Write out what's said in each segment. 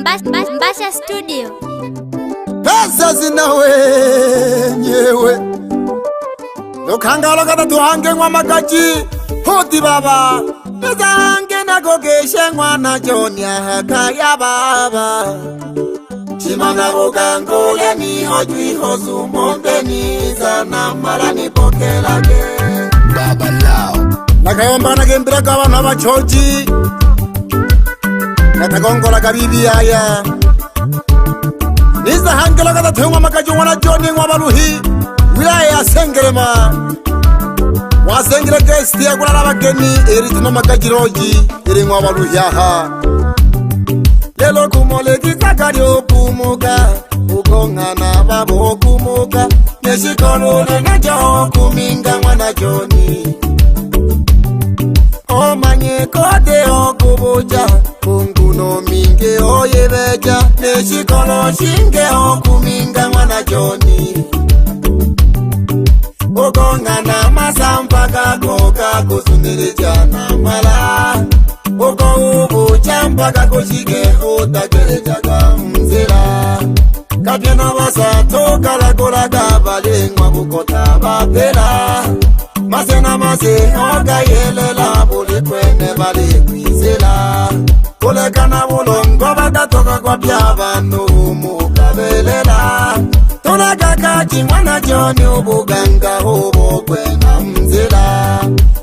Mbasha Studio. Pesa zinawe nyewe Lokangalo kata tuhange ngwa Magaji Hoti baba Pesa hange na gogeshe ngwa na Jonia Hakaya baba Chimana bogango ya ni hojui hozu monde ni Zana mara ni poke lage Baba lao Nakayomba na gembira kawa na wachoji Natagongola kabibi haya Niza hangela kata tuwa Magaji wana Joni ngwa baluhi Wilaya ya Sengerema Wasengere guesti ya kula labageni Eritino Magaji roji Iri ngwa baluhi aha Lelo kumole kizakari okumuka Ukongana babo okumuka Neshikolule na jo kuminga mwana Joni Omanye kode okubuja Kunguno minge oyebeja Neshikolo shinge okuminga mwana Joni Ukongana masampaka koka kusundireja na mala Uko ubuja mpaka kushige utagereja kamzira Kapiana wasa toka lakola kabale ngwa bukota bapela Masena mase oga yelela buli kwene bali kwizela Kulekana bulongo batatoka kwa byabanu mukabelela Tulakakaji mwana Joni ubuganga hubo kwena mzela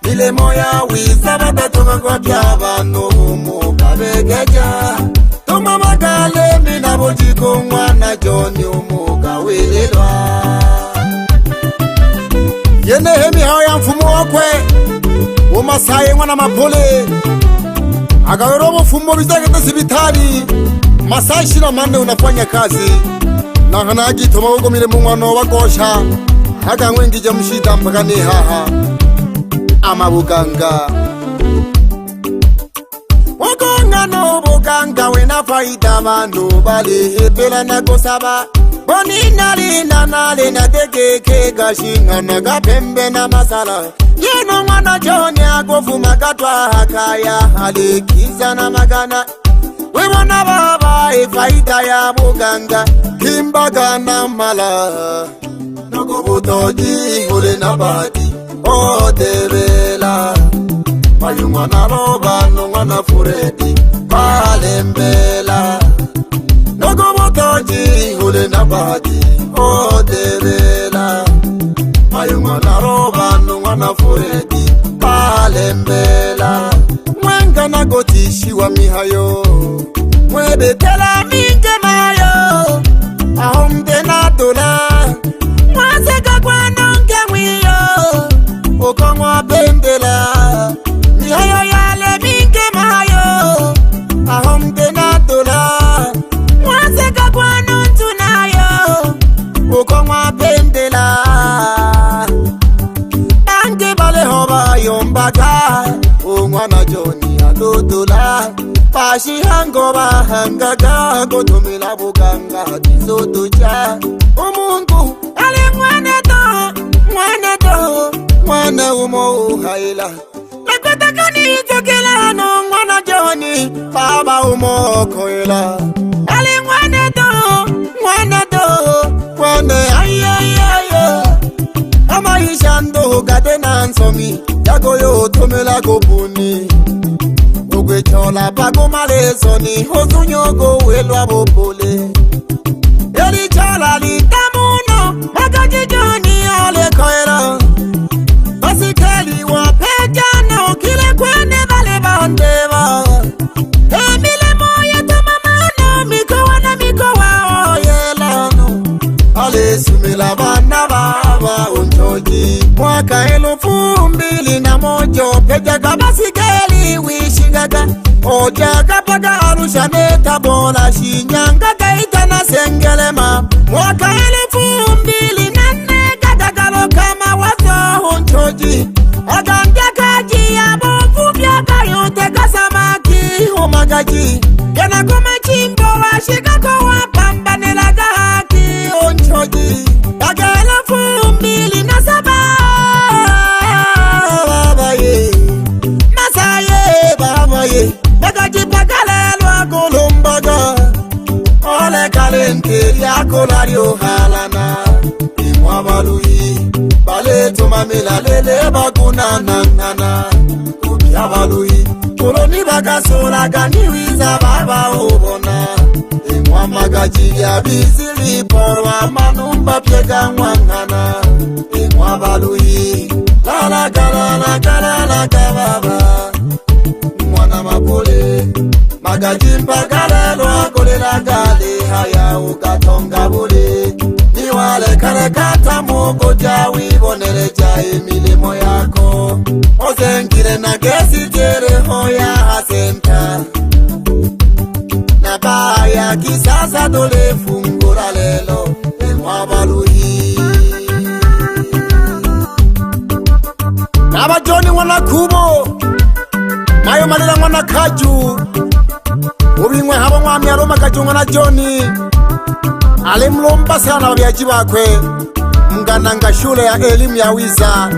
Bile moya wiza batatoka kwa byabanu mukabegeja Tuma magale mina bujiko mwana Joni umukawelelwa Yene hemi haya mfumo wakwe Umasaye mwana mapole Agawero mfumo bizake tesibitali Masaye shina mande unafanya kazi Na hanagi toma ugo mile mungwano wakosha Haka ngwengi jamshida mpaka ni haha Ama buganga Wagonga no buganga wena faida mando Bali hepela na kosaba Boni nali na nali na degeke gashinga na gapembe na masala Yeno mwana Joni agofu magatwa hakaya halikiza na magana Webona baba ifaida ya buganga Kimbaga na mala Nakubutoji ule na badi Odebela Payu mwana roba no mwana furedi Palembela Nogomotoji ule na badi Odebela Payu mwana roba no mwana furedi Palembela Mwenga na gotishi wa mihayo Mwebetela minge mayo Ahomde na dola Mwazeka kwa nonge mwiyo Ukongwa bendela Mihayo yale minge mayo Ahomde na dola Mwazeka kwa nontu nayo Ukongwa bendela Ange bale hoba yombaka Mwana Joni adodola Pashi hangoba hangaga Gotumila buganga Tizotocha Umungu Ale Mwana umo haila Nakotaka ni itokela no Mwana Joni Baba umo koela Ale Mwana ayayayo Ama ishando gade nansomi Yago yo tomela gopuni Ogwe chola bago malezoni Hozunyogo welwa bopole Yeli chola litamuno Magaji Joni ole koera Basikeli wapejano Kile kwene vale bandeva Emile moya tamamano Mikowa oyelano Ale sumila bana baba unchoji Mwaka 2001 Pejaga basikeli wishingaga Ojaga paga Arusha netabola Shinyanga gaita na Sengerema Mwaka 2004 Gadagalo kama wazo unchoji Agambia kaji ya bofu Biaga yote kasamaki Magaji Yana kume chimbo wa shikako wa pamba Nelaga haki unchoji Daga 2007 Baba ye Masaye baba ye Magaji pagalelo agolombaga sente yako lario halana imwabaluhi bale tumamela lele bakuna nangana kubyabaluhi koloni bakasola ganiwiza baba obona imwamagaji ya bizili porwa manumba pyega mwangana imwabaluhi la baba mwana mapole Magaji mpagalelo akolela gale haya ukatonga bule niwale kare kata muko jawi bonere jai milimo yako ozenkire na gesi tere hoya hasenta na baya kisasa dole fungura lelo emwabaluhi Naba Joni wana kubo mayo malila mwana kaju ubimwe habo mwami aroma kajunga na Joni alimlomba sana wabyaji bakwe mgananga shule ya elimu ya wiza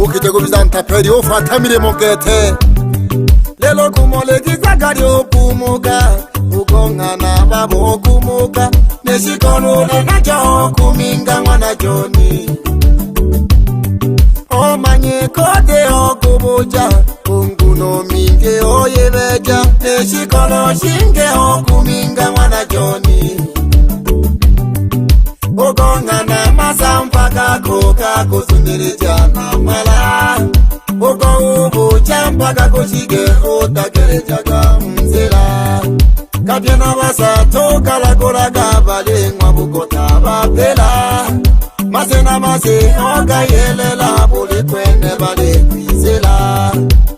ukitego bizantaperi ofatamire mokete lelo kumolegiza gari okumuga ugongana babo okumuga neshikono najo kuminga mwana Joni omanye kode okubuja unguno minge oyebeja neshikolo shinge okuminga mwana Joni ugongana masampaka koka kusundirija na mala ugo ubuja mpaka kushige utakerejaga mzela kabyana basato kalakoraga balengwa bukota babela Masena mase oga yelela buli kwene bale kwizela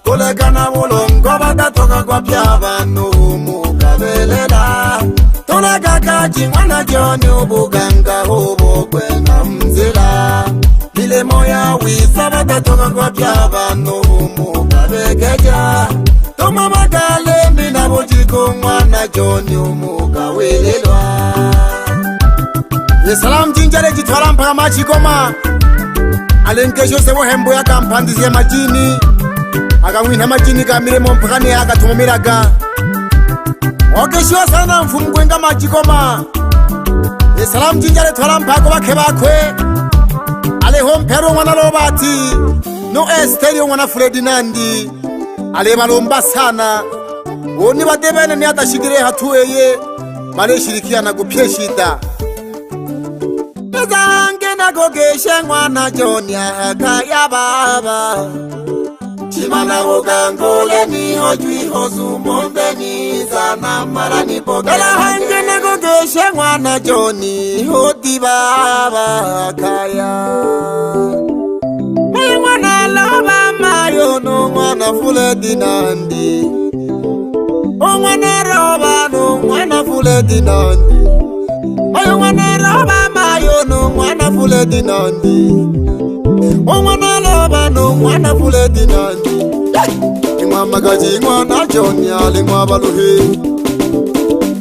Kulekana mulongo batatoka kwa pyabanu mukabelela Toleka kaji mwana Joni ubuganga hubo kwena mzela Lile moya wisa batatoka kwa pyabanu mukabegeja Toma magale mina bujiko mwana Joni umukawelelwa Yesalam jinjare jitwala mpaka machikoma Alenkesho sewo hembo ya kampandizie majini Akamwina majini kamiremo mpaka ni akatumumiraga Okeshiwa sana mfumgwenga machikoma Yesalam jinjare twala mpaka wake bakwe Aleho mpero mwana Robati No Esteri mwana Ferdinandi Ale balomba sana Oni badebene ni atashigire hatuweye Male shirikia na gupyeshida Zange na gogeshe mwana Joni akaya baba Chimana ugangole ni hojwi hozumonde ni zana marani boga Kala hange na gogeshe mwana Joni hodi baba akaya Mayo mwana loba mayo no mwana Ferdinandi O mwana roba no mwana Ferdinandi Mayo mwana roba mayo no mwana Ferdinandi O mwana loba no mwana Ferdinandi Imwa Magaji mwana Joni ali mwa baluhi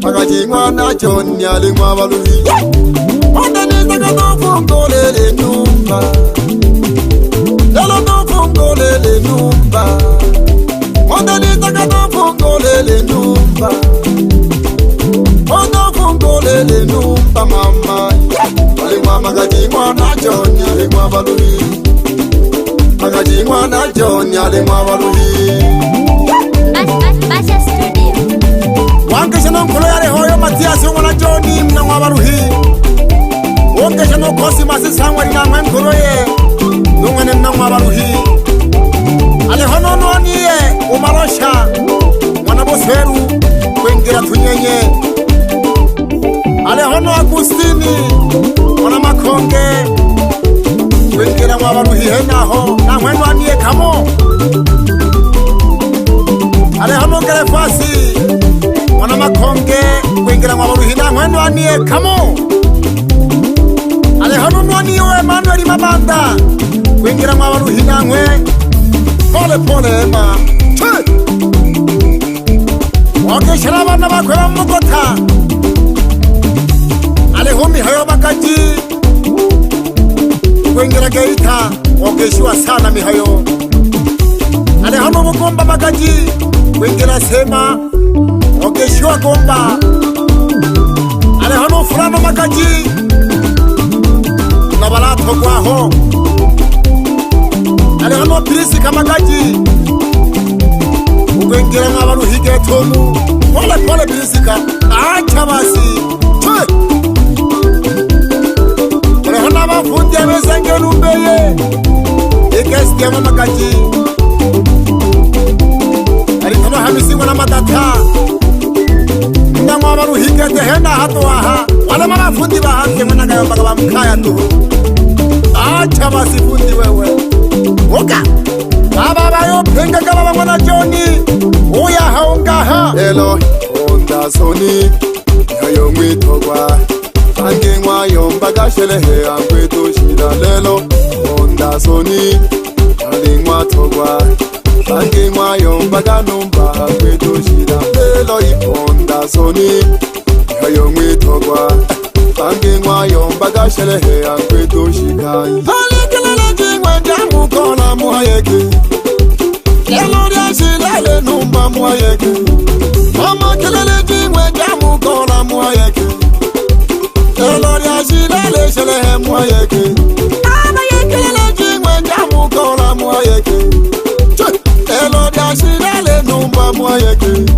Magaji mwana Joni ali mwa baluhi Onda nizaka no fungolele nyumba Lalo no fungolele nyumba Onda nizaka no fungolele nyumba Onda fungolele nyumba mama Alimwa Magaji mwana Joni alimwa baluhi Magaji mwana Joni alimwa baluhi Basha Studio Wankesha no nkolo yale hoyo Matiasi mwana Joni mwa baluhi Wankesha no kosi masisangwa ni namwe nkolo ye Nungane mwa baluhi Alehono noniye umarosha Mwana Boseru Kwengira tunyenye Alehono Agustini Mwana Makonge Kwengira mwa baluhi henaho Na mwenu aniye kamo Alehono Gerefasi Mwana Makonge Kwengira mwa baluhi na mwenu aniye kamo Alehono nwaniye Emmanuel Mabanda Kwengira mwa baluhi na mwe Pole pole ema Wakeshara abana bakwe bamugota Aleho mihayo Magaji Kwengira Geita Wakeshiwa sana mihayo Aleho mugomba Magaji Kwengira Sema Wakeshiwa gomba Aleho hano fulano Magaji nabalato kwaho. Ale hano Prisika Magaji ugengera nk'abaruhige tomu. Pole Prisika acha basi ale hano abafundi abesenge numbeye ikesti ya Magaji ali hano hamisingo na matata ndamwa baruhige tehena hato aha wale mabafundi bahanze mwana gayombaga bamukaya tu acha basi fundi wewe oka aba bayo penga gaba mwana Joni oya haongaha elo onda soni yayo mwitogwa ange mwayombaga shelehe angweto shira lelo onda soni ali mwatogwa ange mwayombaga numba angweto shira lelo iponda soni yayo mwitogwa ange mwayombaga shelehe angweto shika alekele jingwe jamu kola muhayeke lelo ya shilale numba muhayeke mama kelele jingwe jamu kola muhayeke lelo ya shilale shelehe muhayeke mama kelele jingwe jamu kola muhayeke lelo ya shilale numba muhayeke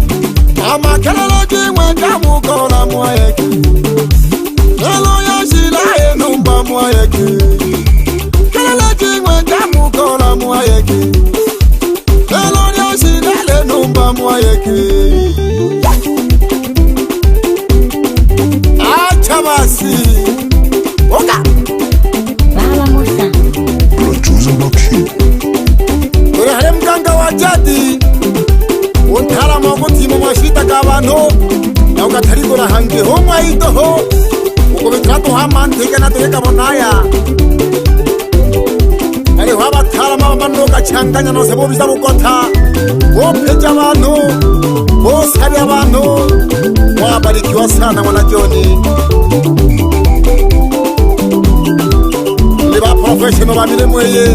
mama kelele jingwe jamu kola muhayeke lelo ya shilale numba muhayeke kelele jingwe jamu kola muhayeke lelo ya shilale numba muhayeke acha basi oka Baba Musa Producer Magaji. uri hare mganga wa jadi untara magutima mwashita kabantu na ukatarigura hange ho mwayidoho uko bitrato hamantega na tereka bonaya ari wabatara mabano gacanganya no sebo biza bukota wo peja abantu wo sabi abantu wabarikiwa sana mwana Joni leba professional babire mweye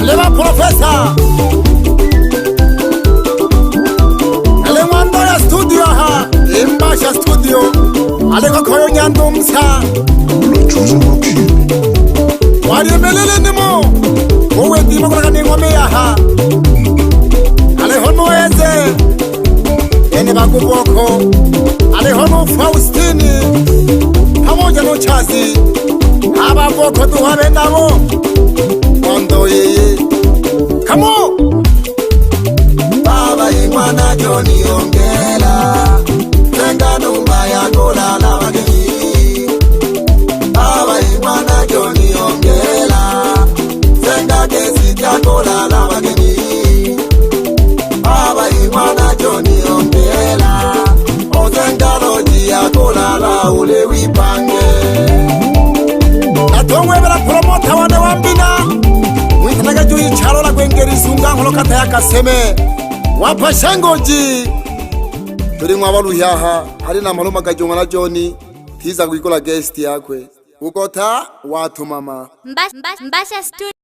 leba professor ale mwando ya studio ha imbasha studio ale kokoyo nyando msa Producer Magaji. wari melele ndimo wowe ndimo kwa ngome ya ha ale hono eze ene bakuboko ale hono Faustini pamoja no chazi abavoko tuhabe nabo mwando yeye kamo baba imwana Joni ongela tenga numba ya kolala bageni baba imwana Joni ongela tenga kesi ya kolala bageni baba imwana Joni ongela otenga loji ya kolala ule wipange atongwe bela promota wane wambina mwitanaga juu chalo la kwengeri sunga nkolokata ya kaseme wapashangoji turi mwabaruhyaha hari na mpalo Magaji mwana Joni tiza gwikola guest yakwe ukota watu mama Mbasha Studio.